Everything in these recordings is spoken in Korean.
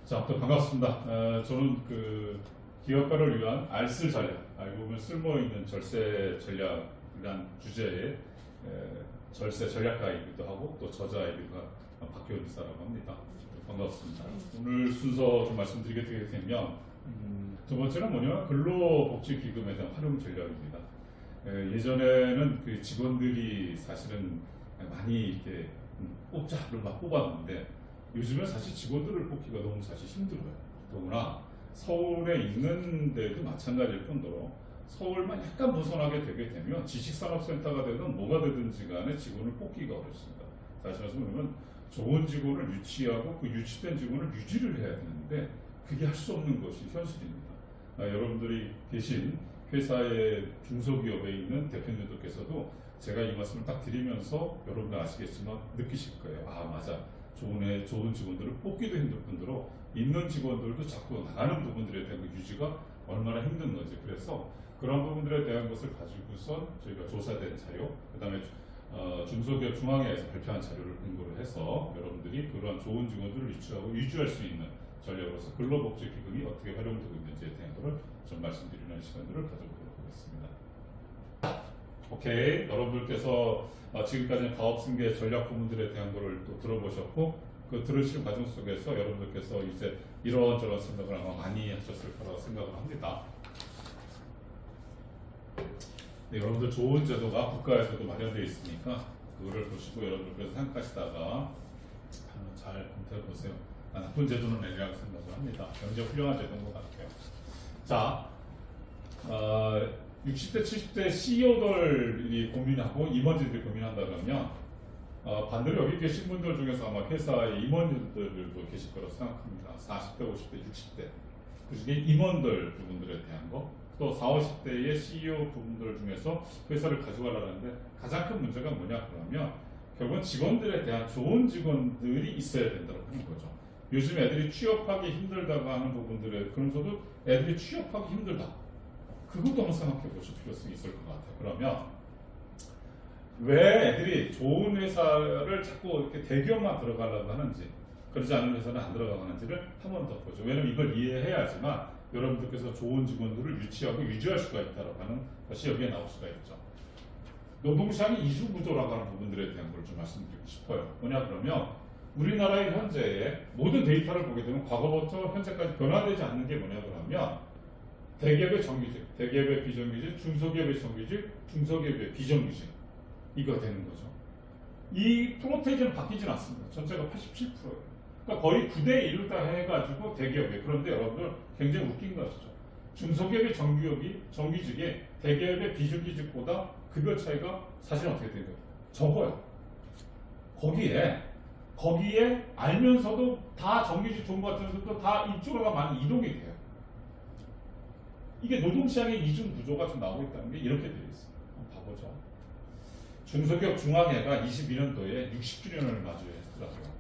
자, 또 반갑습니다. 저는 그 기업가를 위한 알쓸 전략, 알고 보면 쓸모 있는 절세 전략이란 주제의 절세 전략가이기도 하고 또 저자이기도 한 박효은 이사라고 합니다. 반갑습니다. 오늘 순서 좀 말씀드리게 되면 두 번째는 뭐냐, 근로복지기금에 대한 활용 전략입니다. 예전에는 그 직원들이 사실은 많이 이렇게 뽑자를 막 뽑았는데 요즘은 사실 직원들을 뽑기가 너무 사실 힘들어요. 더구나 서울에 있는 데도 마찬가지일 뿐더러 서울만 약간 벗어나게 되게 되면 지식산업센터가 되든 뭐가 되든지 간에 직원을 뽑기가 어렵습니다. 다시 말해서 보면 좋은 직원을 유치하고 그 유치된 직원을 유지를 해야 되는데 그게 할 수 없는 것이 현실입니다. 여러분들이 계신 회사의 중소기업에 있는 대표님들께서도 제가 이 말씀을 딱 드리면서 여러분들 아시겠지만 느끼실 거예요. 아, 맞아. 좋은 직원들을 뽑기도 힘들 뿐더러 있는 직원들도 자꾸 나가는 부분들에 대한 그 유지가 얼마나 힘든 건지, 그래서 그런 부분들에 대한 것을 가지고선 저희가 조사된 자료, 그 다음에 중소기업 중앙회에서 발표한 자료를 근거로 해서 여러분들이 그러한 좋은 직원들을 유치하고 유지할 수 있는 전략으로서 근로복지기금이 어떻게 활용되고 있는지에 대한 것을 좀 말씀드리는 시간들을 가져보도록 하겠습니다. 오케이, 여러분들께서 지금까지는 가업승계 전략 부분들에 대한 것을 또 들어보셨고, 그 들으시는 과정 속에서 여러분들께서 이제 이런저런 생각을 아마 많이 하셨을 거라고 생각을 합니다. 네, 여러분들 좋은 제도가 국가에서도 마련되어 있으니까 그거를 보시고 여러분들께서 생각하시다가 한번 잘 검토해 보세요. 나쁜 제도는 아니라고 생각을 합니다. 굉장히 훌륭한 제도인 것 같아요. 자, 60대, 70대 CEO들이 고민하고 임원진들이 고민한다 그러면 반대로 여기 계신 분들 중에서 아마 회사의 임원들도 계실 거라고 생각합니다. 40대, 50대, 60대 그 중에 임원들 부분들에 대한 거, 또 40, 50대의 CEO 부분들 중에서 회사를 가져가려는데 가장 큰 문제가 뭐냐 그러면 결국은 직원들에 대한 좋은 직원들이 있어야 된다고 하는 거죠. 요즘 애들이 취업하기 힘들다고 하는 부분들에 그러면서도 애들이 취업하기 힘들다, 그것도 한번 생각해 보실 필요성이 있을 것 같아요. 그러면 왜 애들이 좋은 회사를 자꾸 이렇게 대기업만 들어가려고 하는지, 그러지 않은 회사는 안 들어가는지를 한 번 더 보죠. 왜냐면 이걸 이해해야지만 여러분들께서 좋은 직원들을 유치하고 유지할 수가 있다고 하는 것이 여기에 나올 수가 있죠. 노동시장의 이중구조라고 하는 부분들에 대한 걸 좀 말씀드리고 싶어요. 뭐냐 그러면 우리나라의 현재의 모든 데이터를 보게 되면 과거부터 현재까지 변화되지 않는 게 뭐냐 그러면 대기업의 정규직, 대기업의 비정규직, 중소기업의 정규직, 중소기업의 비정규직, 이거 되는 거죠. 이 프로테이지는 바뀌진 않습니다. 전체가 87%예요. 그러니까 거의 9대 1을 다 해가지고 대기업에. 그런데 여러분들 굉장히 웃긴 것이죠. 중소기업의 정규직에 대기업의 비정규직보다 급여 차이가 사실 어떻게 되는 거예요? 적어요. 거기에 알면서도 다 정규직 좋은 것 같으면서도 다 이쪽으로 많이 이동이 돼요. 이게 노동시장의 이중 구조가 좀 나오고 있다는 게 이렇게 되어 있습니다. 한번 봐보죠. 중소기업 중앙회가 22년도에 60주년을 맞이했더라고요.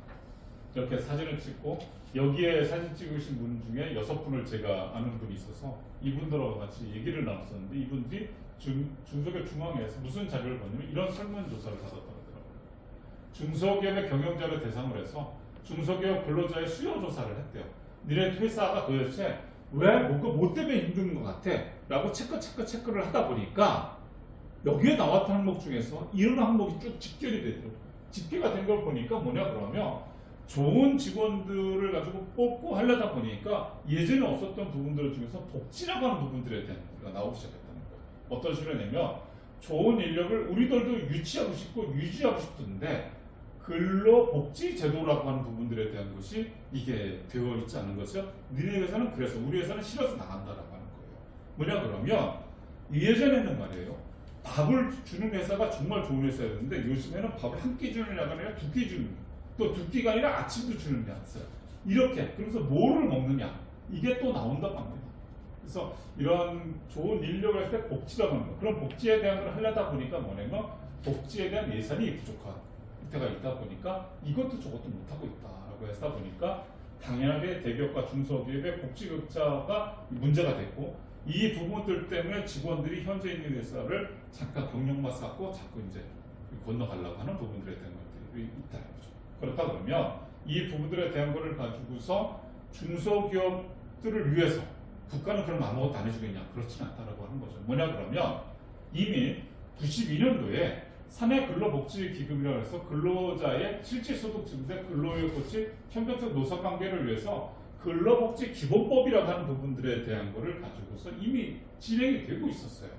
이렇게 사진을 찍고 여기에 사진 찍으신 분 중에 6분을 제가 아는 분이 있어서 이분들하고 같이 얘기를 나눴었는데 이분들이 중소기업 중앙회에서 무슨 자료를 봤냐면 이런 설문조사를 받았더라고요. 중소기업의 경영자를 대상으로 해서 중소기업 근로자의 수요 조사를 했대요. 니네 회사가 도대체 왜 뭐 때문에 힘든 것 같아? 라고 체크를 하다 보니까 여기에 나왔던 항목 중에서 이런 항목이 쭉 집결이 되더라고요. 집계가 된 걸 보니까 뭐냐 그러면 좋은 직원들을 가지고 뽑고 하려다 보니까 예전에 없었던 부분들 중에서 복지라고 하는 부분들에 대한 것이 나오기 시작했다는 거예요. 어떤 식으로냐면 좋은 인력을 우리들도 유치하고 싶고 유지하고 싶은데 근로복지 제도라고 하는 부분들에 대한 것이 이게 되어 있지 않은 거죠. 니네 회사는 그래서 우리 회사는 싫어서 나간다라고 하는 거예요. 뭐냐 그러면 예전에는 말이에요, 밥을 주는 회사가 정말 좋은 회사였는데 요즘에는 밥을 한 끼 주는 회사가 아니라 2끼 주는, 또 2끼가 아니라 아침도 주는 데가 있어요. 이렇게, 그래서 뭐를 먹느냐, 이게 또 나온다고 합니다. 그래서 이런 좋은 인력을 할 때 복지라고 하는 거, 그런 복지에 대한 걸 하려다 보니까 뭐냐면 복지에 대한 예산이 부족한 때가 있다 보니까 이것도 저것도 못하고 있다라고 했다 보니까 당연하게 대기업과 중소기업의 복지 격차가 문제가 됐고, 이 부분들 때문에 직원들이 현재 있는 회사를 잠깐 경력만 쌓고 자꾸 이제 건너가려고 하는 부분들에 대한 것들이 있다는 거죠. 그렇다 그러면 이 부분들에 대한 것을 가지고서 중소기업들을 위해서 국가는 그럼 아무것도 안 해주겠냐? 그렇진 않다라고 하는 거죠. 뭐냐 그러면 이미 92년도에 사내 근로복지기금이라고 해서 근로자의 실질소득 증대, 근로효율고치, 형평성 노사관계를 위해서 근로복지 기본법이라고 하는 부분들에 대한 거를 가지고서 이미 진행이 되고 있었어요.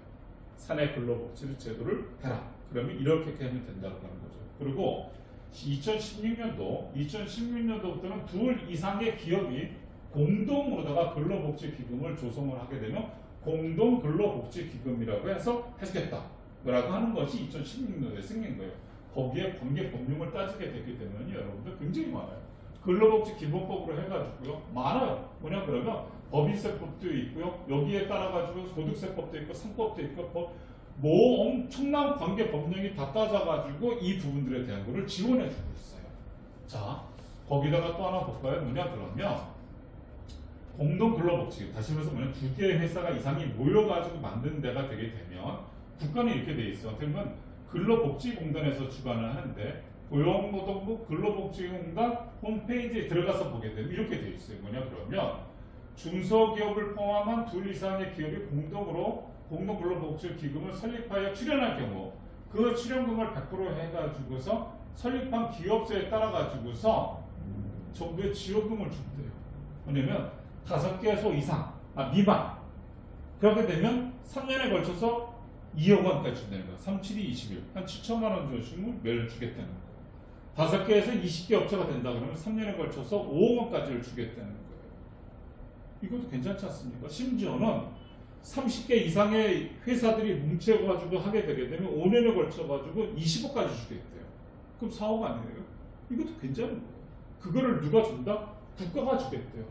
사내 근로복지 제도를 해라. 그러면 이렇게 하면 된다고 하는 거죠. 그리고 2016년도부터는 둘 이상의 기업이 공동으로다가 근로복지기금을 조성을 하게 되면 공동근로복지기금이라고 해서 해주겠다라고 하는 것이 2016년도에 생긴 거예요. 거기에 관계 법령을 따지게 되기 때문에 여러분들 굉장히 많아요. 근로복지기본법으로 해가지고요. 많아요. 뭐냐 그러면 법인세법도 있고요. 여기에 따라가지고 소득세법도 있고 상법도 있고 뭐 엄청난 관계 법령이 다 따져가지고 이 부분들에 대한 거를 지원해주고 있어요. 자, 거기다가 또 하나 볼까요? 뭐냐 그러면 공동근로복지, 다시 말해서 뭐냐면 두 개의 회사가 이상이 모여가지고 만든 데가 되게 되면 국가는 이렇게 돼 있어. 그러면 근로복지공단에서 주관을 하는데 고용노동부 근로복지공단 홈페이지에 들어가서 보게 되면 이렇게 돼 있어요. 뭐냐 그러면 중소기업을 포함한 둘 이상의 기업이 공동으로 공동근로복지기금을 설립하여 출연할 경우 그 출연금을 100% 해가지고서 설립한 기업소에 따라가지고서 정부의 지원금을 준대요. 왜냐면 5개소 이상, 미만. 그렇게 되면 3년에 걸쳐서 2억 원까지 준다는 거야. 3, 7, 2, 21. 한 7천만 원 정도 매를 주겠다는 거예요. 5개에서 20개 업체가 된다 그러면 3년에 걸쳐서 5억 원까지를 주겠다는 거예요. 이것도 괜찮지 않습니까? 심지어는 30개 이상의 회사들이 뭉쳐가지고 하게 되게 되면 5년에 걸쳐가지고 20억까지 주겠대요. 그럼 4억 아니에요? 이것도 괜찮은 거예요. 그거를 누가 준다? 국가가 주겠대요.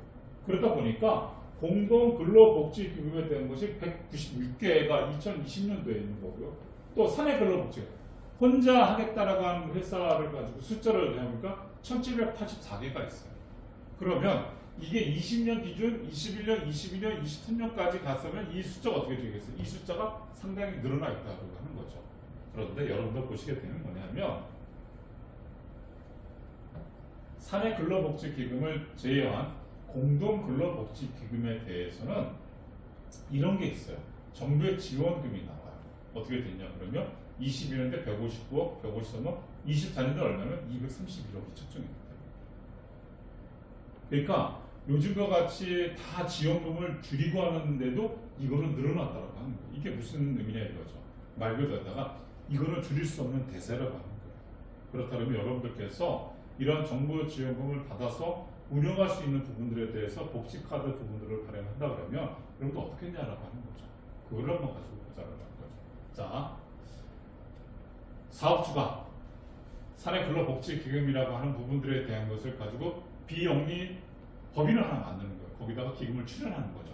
그러다 보니까 공동근로복지기금에 대한 것이 196개가 2020년도에 있는 거고요. 또 사내근로복지 혼자 하겠다라고 하는 회사를 가지고 숫자를 내보니까 1784개가 있어요. 그러면 이게 20년 기준 21년, 22년, 23년까지 갔으면 이 숫자가 어떻게 되겠어요? 이 숫자가 상당히 늘어나 있다고 하는 거죠. 그런데 여러분들 보시게 되면 뭐냐면 사내근로복지기금을 제외한 공동근로복지기금에 대해서는 이런 게 있어요. 정부의 지원금이 나와요. 어떻게 됐냐 그러면 21년대 159억, 153억, 24년도 얼마면 231억이 책정입니다. 그러니까 요즘과 같이 다 지원금을 줄이고 하는데도 이거는 늘어났다고 하는 거예요. 이게 무슨 의미냐 이거죠. 말 그대로다가 이거는 줄일 수 없는 대세라고 하는 거예요. 그렇다면 여러분들께서 이런 정부 지원금을 받아서 운영할 수 있는 부분들에 대해서 복지카드 부분들을 발행한다 그러면 여러분들 어떻게 했냐라고 하는 거죠. 그걸 한번 가지고 보자라고 하는 거죠. 자, 사업주가 사내근로복지기금이라고 하는 부분들에 대한 것을 가지고 비영리 법인을 하나 만드는 거예요. 거기다가 기금을 출연하는 거죠.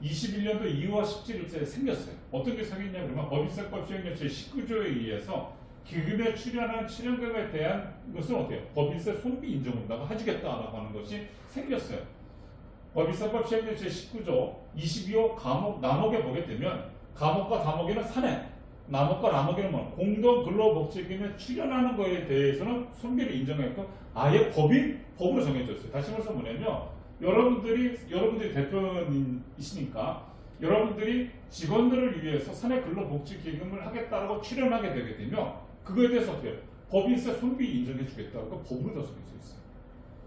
21년도 2월 17일째 생겼어요. 어떻게 생겼냐 그러면 법인세법 시행령 제19조에 의해서 기금에 출연한 출연금에 대한 것은 어때요? 법인세 손비 인정한다고 해주겠다라고 하는 것이 생겼어요. 법인세법 시행령 제19조 22호 과목 남목에 보게 되면 과목과 다목에는 사내, 남목과 남목에는 뭐 공동근로복지기금에 출연하는 거에 대해서는 손비를 인정했고 아예 법으로 정해졌어요. 다시 말해서 뭐냐면 여러분들이 대표이시니까 여러분들이 직원들을 위해서 사내근로복지기금을 하겠다고 출연하게 되게 되면 그거에 대해서 어떻게 법인세 손비 인정해 주겠다고 법으로 다 정해져 있어요.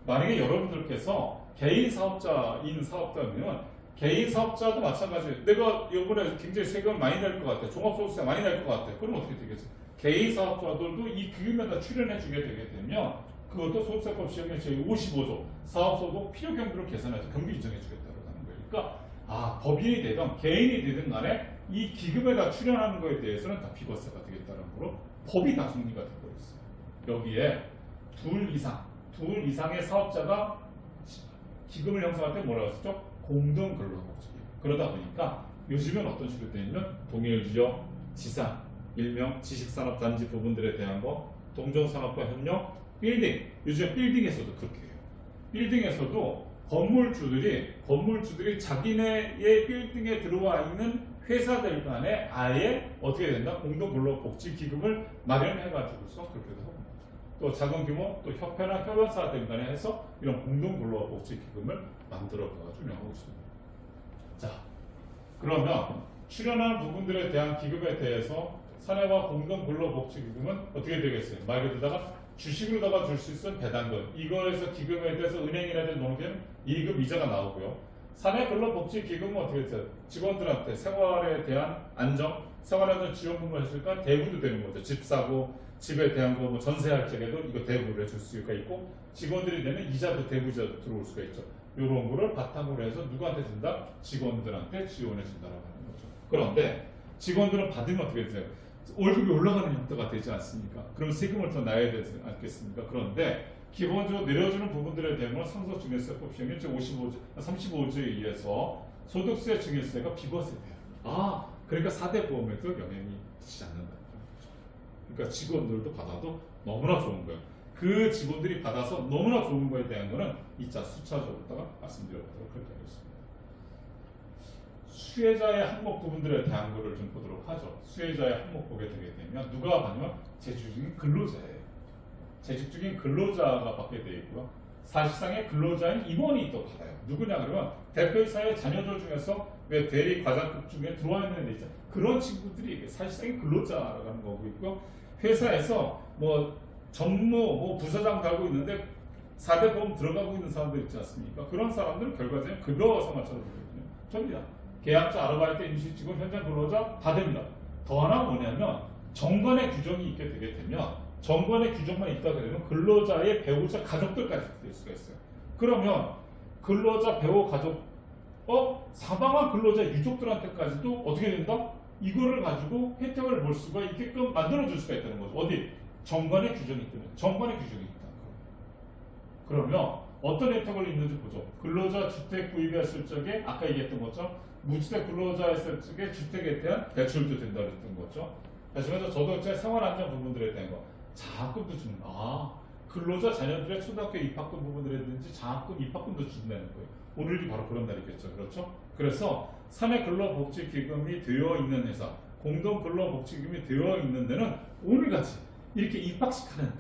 만약에 여러분들께서 개인 사업자인 사업자면 개인 사업자도 마찬가지예요. 내가 이번에 굉장히 세금을 많이 낼 것 같아. 종합소득세 많이 낼 것 같아. 그럼 어떻게 되겠어요? 개인 사업자들도 이 기금에다 출연해 주게 되게 되면 그것도 소득세법 시행령 제55조 사업소득 필요경비를 계산해서 경비 인정해 주겠다고 하는 거예요. 그러니까 법인이 되든 개인이 되든 간에 이 기금에다 출연하는 거에 대해서는 다 비과세가 되겠다는 거로 법이 다 정리가 되고 있어요. 여기에 둘 이상의 사업자가 기금을 형성할 때 뭐라고 했었죠? 공동근로복지. 그러다 보니까 요즘은 어떤 식으로 되냐면 동일지역, 지상, 일명 지식산업단지 부분들에 대한 거, 동종산업과 협력, 빌딩. 요즘 빌딩에서도 그렇게 해요. 빌딩에서도 건물주들이 자기네의 빌딩에 들어와 있는 회사들 간에 아예 어떻게 된다? 공동근로복지기금을 마련해가지고서 그렇게 하고 또 작은 규모, 또 협회나 협연사 등 간에 해서 이런 공동 근로복지기금을 만들어가지고 운영하고 있습니다. 자, 그러면 출연한 부분들에 대한 기금에 대해서 사내와 공동 근로복지기금은 어떻게 되겠어요? 말 그대로다가 주식으로다가 줄 수 있는 배당금, 이거에서 기금에 대해서 은행이라든지 농협에는 이익금 이자가 나오고요. 사내 근로복지기금은 어떻게 돼요? 직원들한테 생활에 대한 안정, 생활에 대한 지원금을 했으니까 대부도 되는 거죠. 집 사고, 집에 대한 거 뭐 전세할 적에도 이거 대부를 해줄 수가 있고, 직원들이 내는 이자도 대부이자도 들어올 수가 있죠. 이런 거를 바탕으로 해서 누구한테 준다? 직원들한테 지원해 준다라고 하는 거죠. 그런데 직원들은 받으면 어떻게 돼요? 월급이 올라가는 형태가 되지 않습니까? 그럼 세금을 더 내야 되지 않겠습니까? 그런데 기본적으로 내려주는 부분들에 대한 상속 증여세법 시행령 35조에 의해서 소득세 증여세가 비과세돼요. 아, 그러니까 4대 보험에도 영향이 미치지 않는다. 그러니까 직원들도 받아도 너무나 좋은 거예요. 그 직원들이 받아서 너무나 좋은 거에 대한 거는 이자 수차적으로다가 말씀드려보도록 그렇게 하겠습니다. 수혜자의 항목 부분들에 대한 거를 좀 보도록 하죠. 수혜자의 항목 보게 되게 되면 누가 받냐면 재직중인 근로자예요. 재직중인 근로자가 받게 되어 있고요. 사실상의 근로자인 임원이 또 받아요. 누구냐 그러면 대표이사의 자녀들 중에서 왜 대리 과장급 중에 들어와 있는 데 있잖아요. 그런 친구들이 사실상의 근로자라는 거고 있고, 회사에서 뭐 전무 뭐 부서장 달고 있는데 4대 보험 들어가고 있는 사람들 있지 않습니까? 그런 사람들은 결과적으로 급여 생활처럼 되거든요. 접니다. 계약자, 아르바이트, 임시직원, 현장 근로자 다 됩니다. 더 하나 뭐냐면 정관의 규정이 있게 되게 되면, 정관의 규정만 있다 그러면 근로자의 배우자 가족들까지 될 수가 있어요. 그러면 근로자 배우 가족 사망한 근로자 유족들한테까지도 어떻게 된다? 이거를 가지고 혜택을 볼 수가 있게끔 만들어줄 수가 있다는 거죠. 어디? 정관의 규정이 있다면, 정관의 규정이 있다. 그러면 어떤 혜택을 있는지 보죠. 근로자 주택 구입했을 적에 아까 얘기했던 것처럼 무주택 근로자 했을 적에 주택에 대한 대출도 된다 그랬던 거죠. 하시면서 저도 제 생활안정 부분들에 대한 거 장학금도 주는, 근로자 자녀들의 초등학교 입학금 부분들이라든지 장학금, 입학금도 준다는 거예요. 오늘이 바로 그런 날이겠죠. 그렇죠? 그래서 사내 근로복지기금이 되어 있는 회사, 공동 근로복지기금이 되어 있는 데는 오늘같이 이렇게 입학식하는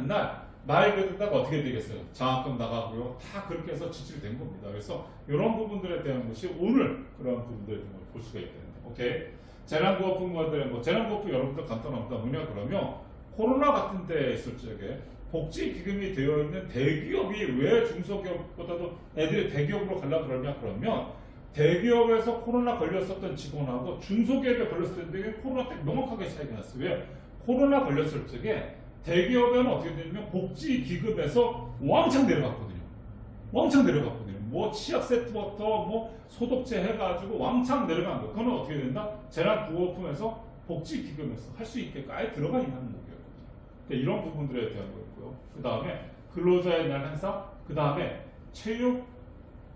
날 말 그대로다가 어떻게 되겠어요? 장학금 나가고요. 다 그렇게 해서 지출이 된 겁니다. 그래서 이런 부분들에 대한 것이 오늘 그런 부분들을 볼 수가 있겠는데, 오케이. 재난구호품에 대한 재난구호품 여러분들 간단합니다. 뭐냐 그러면 코로나 같은 때 있을 적에 복지기금이 되어 있는 대기업이 왜 중소기업보다도 애들이 대기업으로 가려고 그러면 대기업에서 코로나 걸렸었던 직원하고 중소기업에 걸렸을 때 코로나 때 명확하게 차이가 났어요. 왜? 코로나 걸렸을 적에 대기업에는 어떻게 되냐면 복지기금에서 왕창 내려갔거든요. 뭐 치약 세트부터 뭐 소독제 해가지고 왕창 내려간 거. 그거는 어떻게 된다? 재난구호품에서 복지기금에서 할 수 있게끔 아예 들어가 있는 항목이었거든요. 그러니까 이런 부분들에 대한 거였고요. 그 다음에 근로자의 날 행사, 그 다음에 체육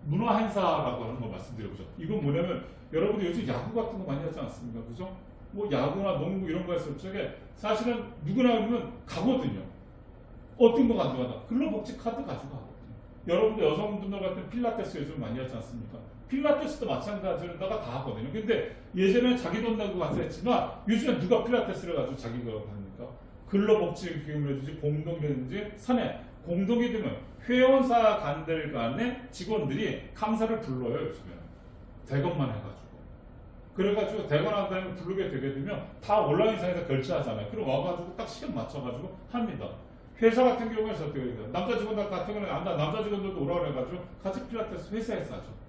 문화 행사라고 하는 거 말씀드려보죠. 이건 뭐냐면 여러분들 요즘 야구 같은 거 많이 하지 않습니까? 그죠? 뭐 야구나 농구 이런 거 했을 적에 사실은 누구나 하면 가거든요. 어떤 거 가져가다? 근로복지 카드 가지고 가거든요. 여러분들 여성분들 같은 필라테스 요즘 많이 하지 않습니까? 필라테스도 마찬가지로다가 다 하거든요. 근데 예전에 자기 돈 내고 가서 했지만 요즘에 누가 필라테스를 가지고 자기가 합니까? 근로복지기금이라든지 공동이라든지 사내 공동이 되면 회원사 간들 간의 직원들이 강사를 불러요. 요즘에 대것만 해가지고. 그래가지고 대관한 다음에 부르게 되게 되면 다 온라인상에서 결제하잖아요. 그럼 와가지고 딱 시간 맞춰가지고 합니다. 회사 같은 경우에서 어떻게 돼요? 남자 직원들 같은 경우는 남자 직원들도 오라고 해가지고 같이 필라테스 회사에서 하죠.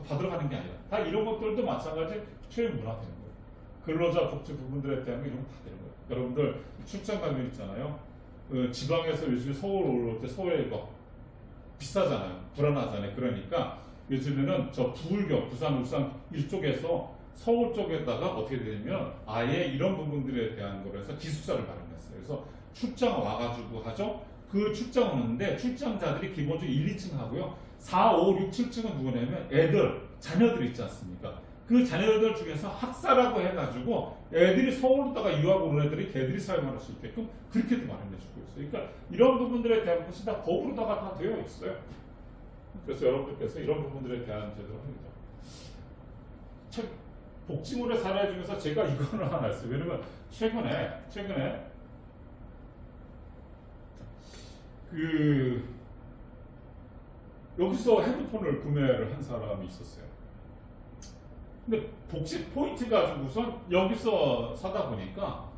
받으러 가는 게 아니라 다 이런 것들도 마찬가지 체육 문화 되는 거예요. 근로자 복지 부분들에 대한 이런 거 다 되는 거예요. 여러분들 출장 가면 있잖아요. 지방에서 요즘 서울 올 때 서울에 이거 비싸잖아요. 불안하잖아요. 그러니까 요즘에는 저 부울경, 부산, 울산 이쪽에서 서울 쪽에다가 어떻게 되냐면 아예 이런 부분들에 대한 거로 해서 기숙사를 마련했어요. 그래서 출장 와가지고 하죠. 그 출장 오는데 출장자들이 기본적으로 1, 2층 하고요. 4, 5, 6, 7층은 누구냐면 애들, 자녀들 있지 않습니까? 그 자녀들 중에서 학사라고 해가지고 애들이 서울로다가 유학 오는 애들이 걔들이 사용할 수 있게끔 그렇게도 마련해주고 있어요. 그러니까 이런 부분들에 대한 것이 다 법으로다가 다 되어 있어요. 그래서 여러분들께서 이런 부분들에 대한 제도를 합니다. 복지물의 사례 중에서 제가 이거는 하나 했어요. 왜냐면 최근에 그 여기서 핸드폰을 구매를 한 사람이 있었어요. 근데 복식 포인트 가지고선 여기서 사다 보니까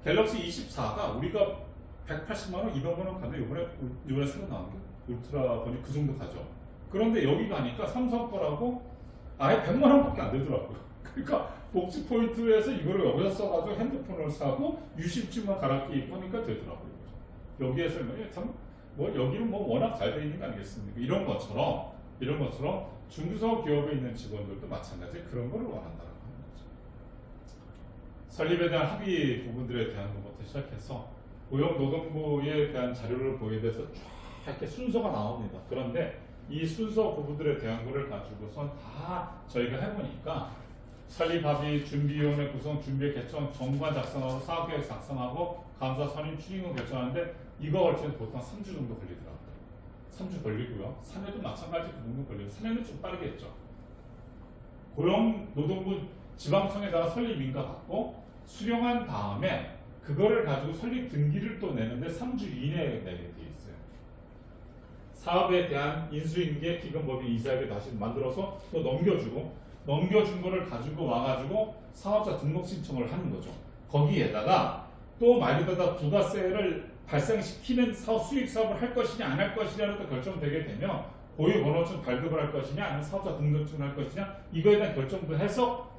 갤럭시 24가 우리가 180만 원, 200만 원 가는데 이번에 새로 나온 게 울트라 보니 그 정도 가죠. 그런데 여기 가니까 삼성 거라고 아예 100만 원밖에 안 되더라고요. 그러니까 복지 포인트에서 이거를 여기서 써가지고 핸드폰을 사고 유심칩만 갈아 끼고 하니까 되더라고요. 여기에서 참뭐 여기는 뭐 워낙 잘 돼 있는 거 아니겠습니까? 이런 것처럼 중소기업 기업에 있는 직원들도 마찬가지 그런 걸 원한다라고 하는 거죠. 설립에 대한 합의 부분들에 대한 것부터 시작해서 고용노동부에 대한 자료를 보여드려서 쫙 이렇게 순서가 나옵니다. 그런데 이 순서 부분들에 대한 거를 가지고선 다 저희가 해보니까 설립 합의, 준비위원회 구성, 준비 개정, 정관 작성하고 사업계획 작성하고 감사 선임 추진을 결정하는데 이거 걸쳐서 보통 3주 정도 걸리더라고요. 3주 걸리고요. 사내도 마찬가지 그 정도 걸리고 사내는 좀 빠르겠죠. 고용노동부 지방청에다가 설립 인가 받고 수령한 다음에 그거를 가지고 설립 등기를 또 내는데 3주 이내에 내게 돼 있어요. 사업에 대한 인수인계 기금법인 이사에게 다시 만들어서 또 넘겨준 거를 가지고 와가지고 사업자 등록 신청을 하는 거죠. 거기에다가 또 말 그대로 부가세를 발생시키는 수익 사업을 할 것이냐 안 할 것이냐로 또 결정되게 되면 고유번호증 발급을 할 것이냐 아니면 사업자 등록증을 할 것이냐 이거에 대한 결정도 해서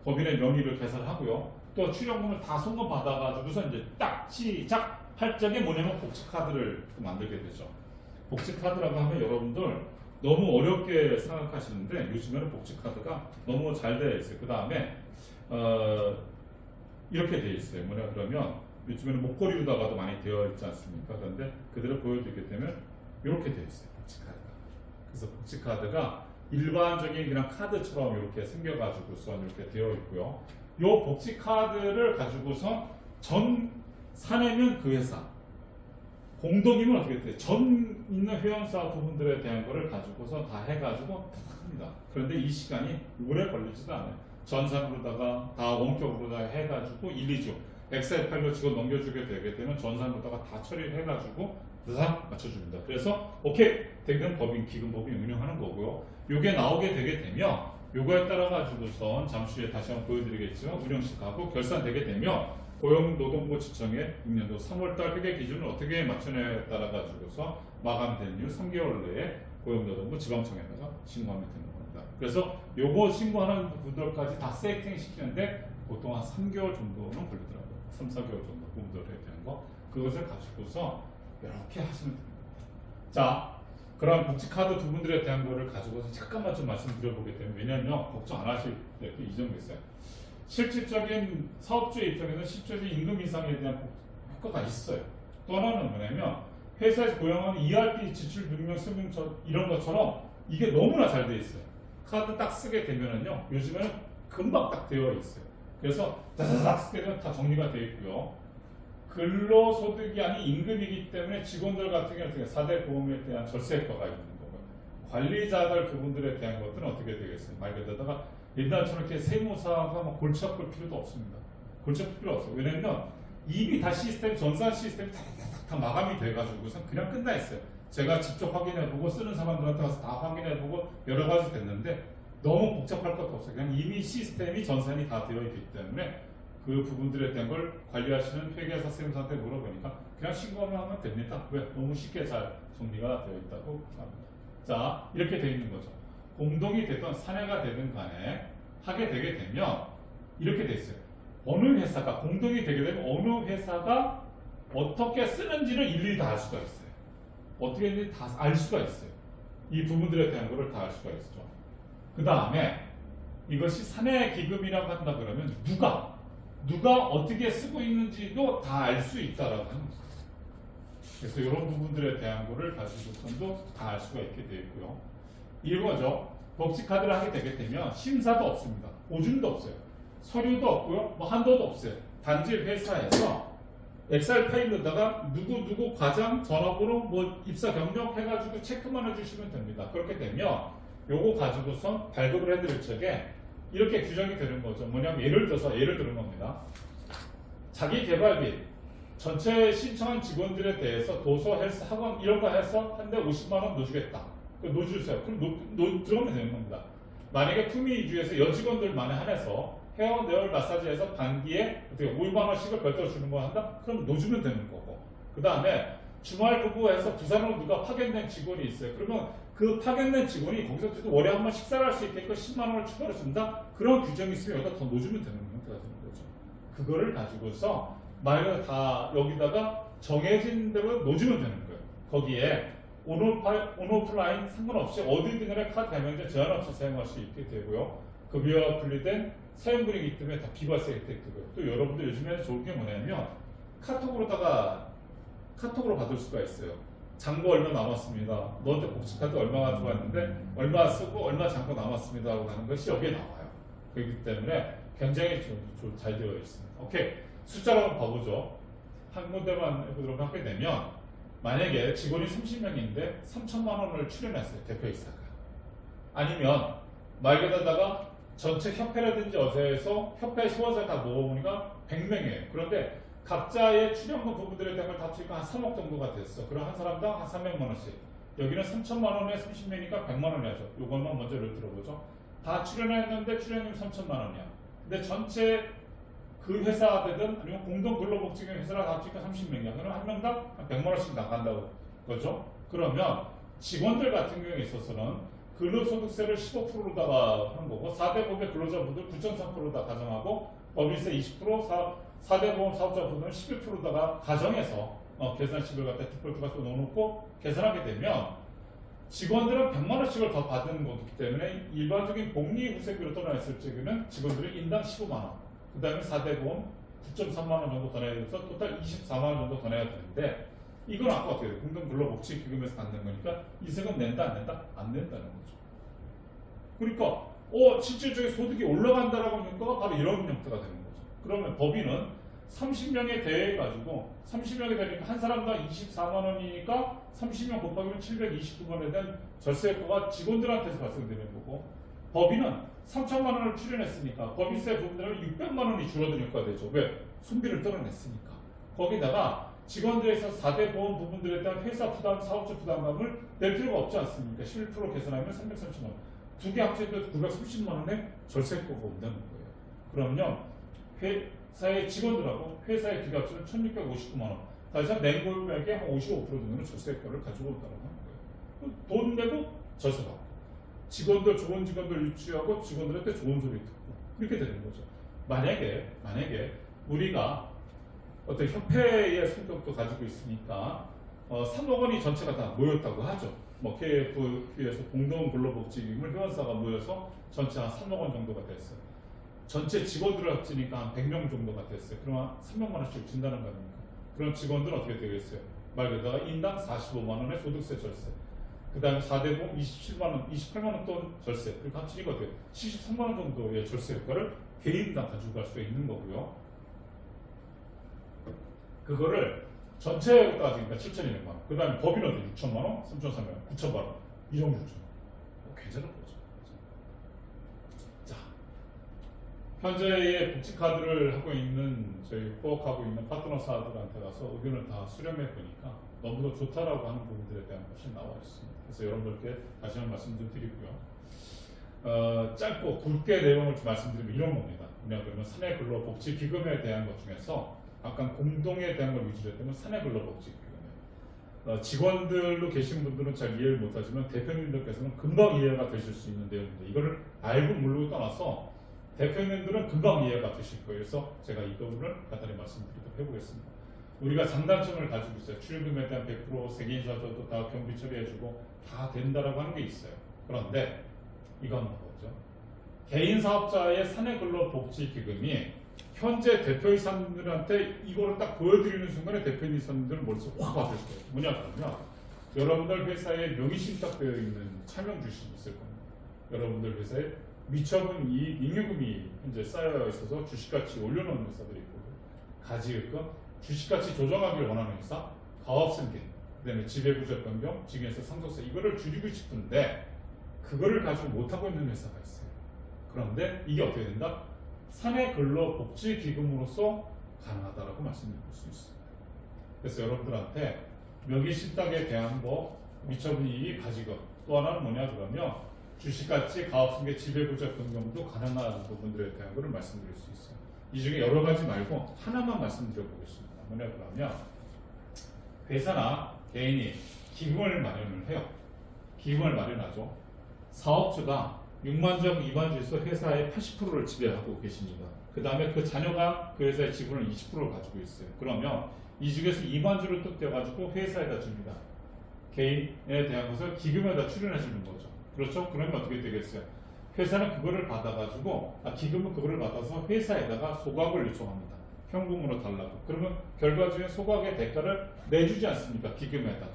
법인의 명의를 개설하고요. 또 출연금을 다 송금 받아가지고서 이제 딱 시작할 적에 뭐냐면 복지카드를 만들게 되죠. 복지카드라고 하면 여러분들 너무 어렵게 생각하시는데 요즘에는 복지카드가 너무 잘 되어 있어요. 그 다음에 이렇게 되어 있어요. 뭐냐 그러면 요즘에는 목걸이로다가도 많이 되어 있지 않습니까? 그런데 그대로 보여드리게 되면 이렇게 되어 있어요. 복지카드가. 그래서 복지카드가 일반적인 그냥 카드처럼 이렇게 생겨가지고서 이렇게 되어 있고요. 이 복지카드를 가지고서 전 사내면 그 회사, 공동이면 어떻게 돼요? 전 있는 회원사 부분들에 대한 거를 가지고서 다 해가지고 합니다. 그런데 이 시간이 오래 걸리지도 않아요. 전산으로다가 다 원격으로다가 해가지고 1, 2주 엑셀 파일로 직원 넘겨주게 되게 되면 전산으로다가 다 처리를 해가지고 다 맞춰줍니다. 그래서 오케이 되면 기금법인 운영하는 거고요. 요게 나오게 되게 되면 요거에 따라 가지고선 잠시 후에 다시 한번 보여드리겠지만 운영식하고 결산되게 되면 고용노동부 지청에 6년도 3월달 회계 기준을 어떻게 맞춰내에 따라 가지고서 마감되는 이후 3개월 내에 고용노동부 지방청에다가 신고하면 되는 겁니다. 그래서 요거 신고하는 분들까지 다 세팅 시키는데 보통 한 3개월 정도는 걸리더라고요. 3, 4개월 정도 부분들에 대한 거 그것을 가지고서 이렇게 하시면 됩니다. 자, 그럼 복지카드 두 분들에 대한 거를 가지고서 잠깐만 좀 말씀드려보게 되면 왜냐하면 걱정 안 하실 때 이정됐어요. 실질적인 사업주의 입장에서는 실질적인 임금 인상에 대한 효과가 있어요. 또 하나는 뭐냐면 회사에서 고용하는 ERP 지출 능력 설명서 이런 것처럼 이게 너무나 잘 되어 있어요. 카드 딱 쓰게 되면은요 요즘에는 금방 딱 되어 있어요. 그래서 다다닥 쓰게 되면 다 정리가 되어 있고요. 근로소득이 아닌 임금이기 때문에 직원들 같은 경우는 4대 보험에 대한 절세 효과가 있는 거고요. 관리자들 그분들에 대한 것들은 어떻게 되겠어요? 말 그대로다가 옛날처럼 이렇게 세무사가 막 골치 아플 필요도 없습니다. 골치 아플 필요 없어요. 왜냐면 이미 다 시스템, 전산 시스템이 다 마감이 돼가지고서 그냥 끝나 있어요. 제가 직접 확인해보고 쓰는 사람들한테 가서 다 확인해보고 여러 가지 됐는데 너무 복잡할 것도 없어요. 그냥 이미 시스템이 전산이 다 되어 있기 때문에 그 부분들에 대한 걸 관리하시는 회계사 세무사한테 물어보니까 그냥 신고만 하면 됩니다. 왜? 너무 쉽게 잘 정리가 되어 있다고 합니다. 자, 이렇게 되어 있는 거죠. 공동이 되든 사내가 되든 간에 하게 되게 되면 이렇게 돼 있어요. 어느 회사가 공동이 되게 되면 어느 회사가 어떻게 쓰는지를 일일이 다 알 수가 있어요. 어떻게 했는지 다 알 수가 있어요. 이 부분들에 대한 거를 다 알 수가 있죠. 그 다음에 이것이 사내 기금이라고 한다 그러면 누가 어떻게 쓰고 있는지도 다 알 수 있다라고 하는 거예요. 그래서 이런 부분들에 대한 거를 가지고선도 다 알 수가 있게 되어 있고요. 이거죠. 복지카드를 하게 되게 되면 심사도 없습니다. 보증도 없어요. 서류도 없고요. 뭐 한도도 없어요. 단지 회사에서 엑셀 파일로다가 누구 과장 전화번호 뭐 입사 경력 해가지고 체크만 해주시면 됩니다. 그렇게 되면 요거 가지고선 발급을 해드릴 적에 이렇게 규정이 되는 거죠. 뭐냐면 예를 들어서 예를 드는 겁니다. 자기 개발비 전체 신청한 직원들에 대해서 도서, 헬스, 학원 이런 거 해서 한 대 50만 원 넣어주겠다. 넣어주세요. 그럼 들어오면 되는 겁니다. 만약에 투미 위주에서 여직원들만에 한해서 헤어, 네일, 마사지에서 반기에 어떻게 5만 원씩을 별도로 주는 거 한다? 그럼 넣어주면 되는 거고. 그 다음에 주말 부부에서 부산으로 누가 파견된 직원이 있어요. 그러면 그 파견된 직원이 거기서 월에 한 번 식사를 할 수 있게끔 10만 원을 추가로 준다? 그런 규정이 있으면 여기다 더 넣어주면 되는 형태가 되는 거죠. 그거를 가지고서 만약에 다 여기다가 정해진 대로 넣어주면 되는 거예요. 거기에 온오프라인 상관없이 어디든간에 카드 대면제 제한 없이 사용할 수 있게 되고요. 급여와 분리된 사용분이기 때문에 다 비과세 혜택이 되고요. 또 여러분들 요즘에 좋은 게 뭐냐면 카톡으로 받을 수가 있어요. 잔고 얼마 남았습니다. 너한테 복지카드 얼마가 들어왔는데 얼마 쓰고 얼마 잔고 남았습니다 하고 하는 것이 여기에 나와요. 그렇기 때문에 굉장히 잘 되어 있습니다. 오케이. 숫자로 한번 봐보죠. 한 군데만 해보도록 하게 되면 만약에 직원이 30명인데 3천만 원을 출연했어요. 대표이사가. 아니면 말 그대로다가 전체 협회라든지 어디에서 협회 소화자 다 모아보니까 100명이에요. 그런데 각자의 출연금 부분들에 대한 걸 다 합치니까 한 3억 정도가 됐어. 그럼 한 사람당 한 300만 원씩. 여기는 3천만 원에 30명이니까 100만 원이 하죠. 이것만 먼저 예를 들어보죠. 다 출연했는데 출연금 3천만 원이야. 근데 전체 그 회사 되든 아니면 공동 근로복지금 회사랑 다 합치니까 30명이야. 그럼 한 명당 100만 원씩 나간다고 거죠. 그러면 직원들 같은 경우에 있어서는 근로소득세를 15%로다가 하는 거고 4대 법의 근로자분들 9.3%다 가정하고 법인세 20%, 4대 보험 사업자분들은 11%다가 가정해서 계산식을 갖다 디폴트 가서 넣어놓고 계산하게 되면 직원들은 100만 원씩을 더 받는 거기 때문에 일반적인 복리후생비로 떠나있을 적에는 직원들이 인당 15만 원, 그 다음에 4대 보험 9.3만 원 정도 더 내야 돼서 토탈 24만 원 정도 더 내야 되는데 이건 아까 어떻게 돼요? 공동근로복지기금에서 받는 거니까 이 세금 낸다 안 낸다? 안 낸다는 거죠. 그러니까 실질적인 소득이 올라간다라고 하는 거가 바로 이런 형태가 되는 거죠. 그러면 법인은 30명에 대해 가지고 30명에 되니까 한 사람당 24만 원이니까 30명 곱하기면 729만 원에 대한 절세효과가 직원들한테서 발생되는 거고 법인은 3천만 원을 출연했으니까 법인세 부분들은 600만 원이 줄어든 효과가 되죠. 왜? 손비를 떨어냈으니까. 거기다가 직원들에서 4대 보험 부분들에 대한 회사 부담, 사업자 부담감을 낼 필요가 없지 않습니까? 11% 계산하면 330만 원. 두 개 합쳐도 930만 원의 절세효과가 온다는 거예요. 그러면 회사의 직원들하고 회사의 두 개 합치면 1659만 원. 다시 한번 맹골백의 한 55% 정도는 절세효과를 가지고 온다고 하는 거예요. 돈 내고 절세받고 직원들 좋은 직원들 유치하고 직원들한테 좋은 소리 듣고 이렇게 되는 거죠. 만약에 우리가 어떤 협회의 성격도 가지고 있으니까 3억 원이 전체가 다 모였다고 하죠. KF에서 공동근로복지기금을 회원사가 모여서 전체 한 3억 원 정도가 됐어요. 전체 직원들을 합치니까 한 100명 정도가 됐어요. 그러면 300만 원씩 준다는 거 아닙니까? 그럼 직원들은 어떻게 되겠어요? 말 그대로 인당 45만 원의 소득세 절세. 그 다음에 4대 보험 27만 원, 28만 원 돈 절세. 그리고 합치니까 어떻게 73만 원 정도의 절세 효과를 개인당 가지고 갈 수 있는 거고요. 그거를 전체 따지니까 7,200만 원. 그 다음에 법인은 6천만 원, 3,300만 원, 9천만 원, 2억 6천 원. 괜찮은 거죠. 자, 현재의 복지카드를 하고 있는 저희 코어하고 있는 파트너사들한테 가서 의견을 다 수렴해 보니까 너무도 좋다라고 하는 부분들에 대한 것이 나와 있습니다. 그래서 여러분들께 다시 한번 말씀 좀 드리고요. 짧고 굵게 내용을 좀 말씀드리면 이런 겁니다. 그러면 사내근로복지기금에 대한 것 중에서 아까 공동에 대한 걸 위주로 했다면 사내근로복지기금이에요. 직원들로 계신 분들은 잘 이해를 못하지만 대표님들께서는 금방 이해가 되실 수 있는 내용인데 이거를 알고 모르고 떠나서 대표님들은 금방 이해가 되실 거예요. 그래서 제가 이 부분을 간단히 말씀드리도록 해보겠습니다. 우리가 장단점을 가지고 있어요. 출연금에 대한 100% 세계인사조도 다 경비 처리해주고 다 된다라고 하는 게 있어요. 그런데 이건 뭐죠? 개인 사업자의 사내근로복지기금이 현재 대표이사님들한테 이거를 딱 보여드리는 순간에 대표이사님들 머릿속에 확 왔을 거예요. 뭐냐 그러면 여러분들 회사에 명의신탁되어 있는 차명 주식이 있을 겁니다. 여러분들 회사에 미처분 이익 잉여금이 현재 쌓여 있어서 주식가치 올려놓은 회사들이 있고 가지을건 주식가치 조정하기를 원하는 회사, 가업승계, 그다음에 지배구조 변경, 직영에서 상속세 이거를 줄이고 싶은데 그거를 가지고 못하고 있는 회사가 있어요. 그런데 이게 어떻게 된다? 사내근로복지기금으로서 가능하다라고 말씀드릴 수 있습니다. 그래서 여러분들한테 명의 신탁에 대한 거, 미처분 이익 가지고 또 하나는 뭐냐 그러면 주식같이 가업승계 지배구조 변경도 가능한 부분들에 대한 것을 말씀드릴 수 있어요. 이 중에 여러 가지 말고 하나만 말씀드려 보겠습니다. 뭐냐 그러면 회사나 개인이 기금을 마련을 해요. 기금을 마련하죠. 사업주가 6만주하고 2만주에서 회사의 80%를 지배하고 계십니다. 그 다음에 그 자녀가 그 회사의 지분을 20%를 가지고 있어요. 그러면 이 중에서 2만주를 뚝 떼가지고 회사에다 줍니다. 개인에 대한 것을 기금에다 출연하시는 거죠. 그렇죠? 그러면 어떻게 되겠어요? 회사는 그거를 받아가지고, 기금은 그거를 받아서 회사에다가 소각을 요청합니다. 현금으로 달라고. 그러면 결과적인 소각의 대가를 내주지 않습니까? 기금에다가.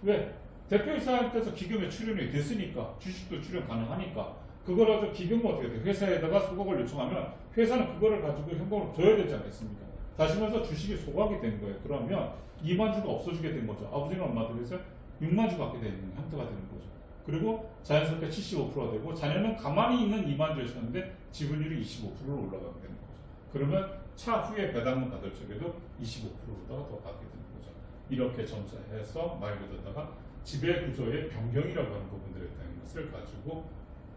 왜? 대표이사한테서 기금에 출연이 됐으니까, 주식도 출연 가능하니까, 그걸 가지고 기금은 어떻게 돼요? 회사에다가 소각을 요청하면 회사는 그거를 가지고 현금을 줘야 되지 않겠습니까? 다시 말해서 주식이 소각이 된 거예요. 그러면 2만 주가 없어지게 된 거죠. 아버지는 얼마 들여서 6만 주 받게 되는 형태가 되는 거죠. 그리고 자연스럽게 75%가 되고 자녀는 가만히 있는 2만 주였었는데 지분율이 25%로 올라가게 되는 거죠. 그러면 차후에 배당금 받을 적에도 25%더 받게 되는 거죠. 이렇게 점차해서 말 그대로다가 지배구조의 변경이라고 하는 부분들에 대한 것을 가지고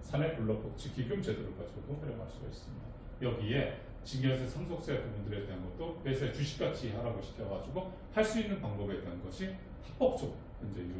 사내근로복지기금 제도를 가지고 활용할 수가 있습니다. 여기에 징계세 상속세 부분들에 대한 것도 회사의 주식같이 하라고 시켜가지고 할 수 있는 방법에 대한 것이 합법적으로 현재 이루어지고